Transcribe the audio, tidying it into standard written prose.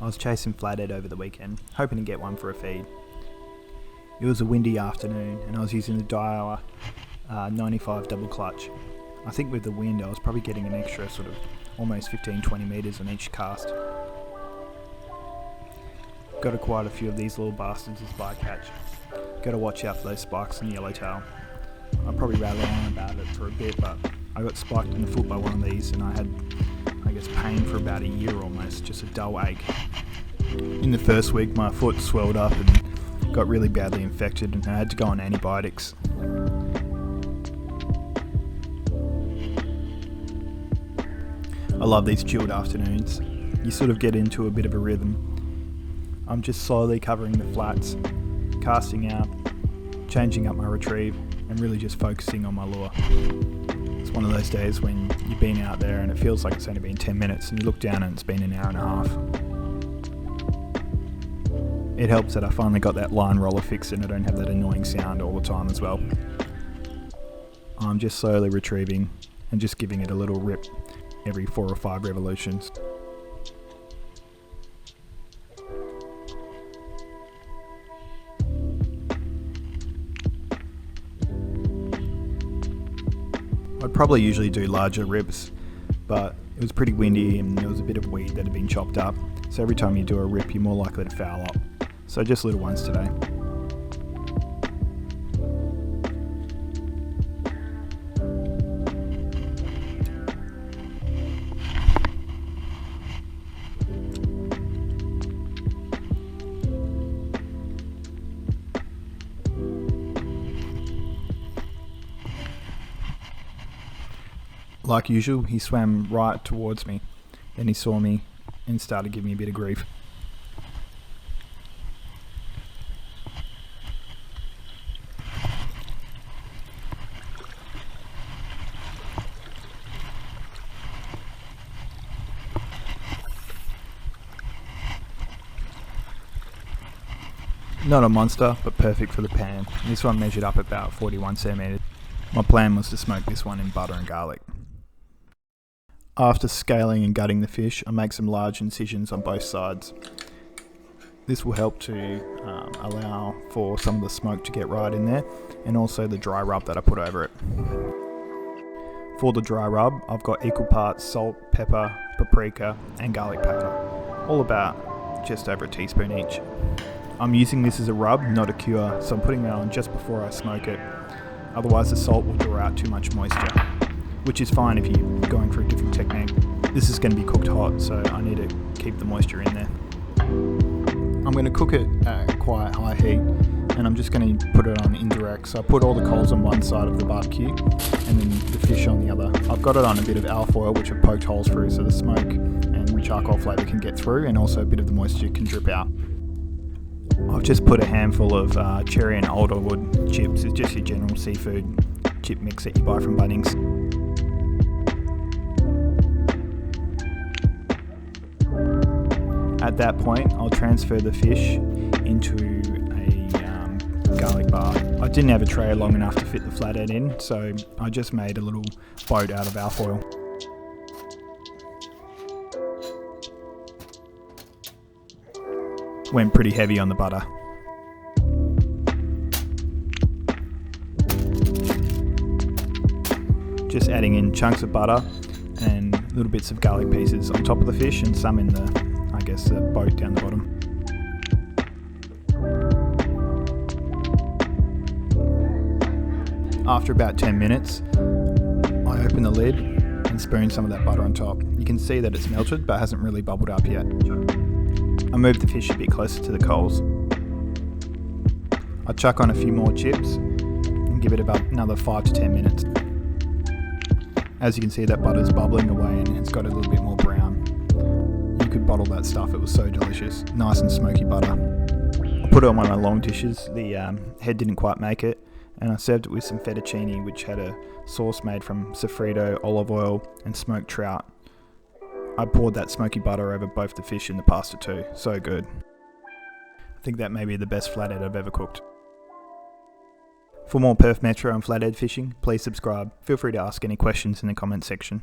I was chasing flathead over the weekend, hoping to get one for a feed. It was a windy afternoon and I was using the Daiwa 95 double clutch. I think with the wind I was probably getting an extra sort of almost 15-20 metres on each cast. Got quite a few of these little bastards as bycatch. Got to watch out for those spikes in the yellowtail. I'll probably rattle on about it for a bit, but I got spiked in the foot by one of these and I had, pain for about a year almost, just a dull ache. In the first week my foot swelled up and got really badly infected and I had to go on antibiotics. I love these chilled afternoons. You sort of get into a bit of a rhythm. I'm just slowly covering the flats, casting out, changing up my retrieve, and really just focusing on my lure. It's one of those days when you've been out there and it feels like it's only been 10 minutes and you look down and it's been an hour and a half. It helps that I finally got that line roller fixed and I don't have that annoying sound all the time as well. I'm just slowly retrieving and just giving it a little rip every 4 or 5 revolutions. I'd probably usually do larger rips, but it was pretty windy and there was a bit of weed that had been chopped up, so every time you do a rip you're more likely to foul up. So just little ones today. Like usual, he swam right towards me. Then he saw me and started giving me a bit of grief. Not a monster, but perfect for the pan. This one measured up about 41 centimetres. My plan was to smoke this one in butter and garlic. After scaling and gutting the fish, I make some large incisions on both sides. This will help to allow for some of the smoke to get right in there, and also the dry rub that I put over it. For the dry rub, I've got equal parts salt, pepper, paprika and garlic powder, all about just over a teaspoon each. I'm using this as a rub, not a cure, so I'm putting it on just before I smoke it. Otherwise the salt will draw out too much moisture, which is fine if you're going for a different technique. This is going to be cooked hot, so I need to keep the moisture in there. I'm going to cook it at quite high heat, and I'm just going to put it on indirect. So I put all the coals on one side of the barbecue, and then the fish on the other. I've got it on a bit of alfoil, which I've poked holes through so the smoke and charcoal flavour can get through, and also a bit of the moisture can drip out. I've just put a handful of cherry and alderwood chips. It's just your general seafood chip mix that you buy from Bunnings. At that point, I'll transfer the fish into a garlic bar. I didn't have a tray long enough to fit the flathead in, so I just made a little boat out of alfoil. Went pretty heavy on the butter. Just adding in chunks of butter and little bits of garlic pieces on top of the fish and some in the boat down the bottom. After about 10 minutes, I open the lid and spoon some of that butter on top. You can see that it's melted but hasn't really bubbled up yet. I move the fish a bit closer to the coals. I chuck on a few more chips and give it about another 5 to 10 minutes. As you can see, that butter's bubbling away and it's got a little bit more brown. You could bottle that stuff, it was so delicious. Nice and smoky butter. I put it on one of my long dishes, the head didn't quite make it, and I served it with some fettuccine, which had a sauce made from sofrito, olive oil and smoked trout. I poured that smoky butter over both the fish and the pasta too, so good. I think that may be the best flathead I've ever cooked. For more Perth Metro and flathead fishing, please subscribe. Feel free to ask any questions in the comment section.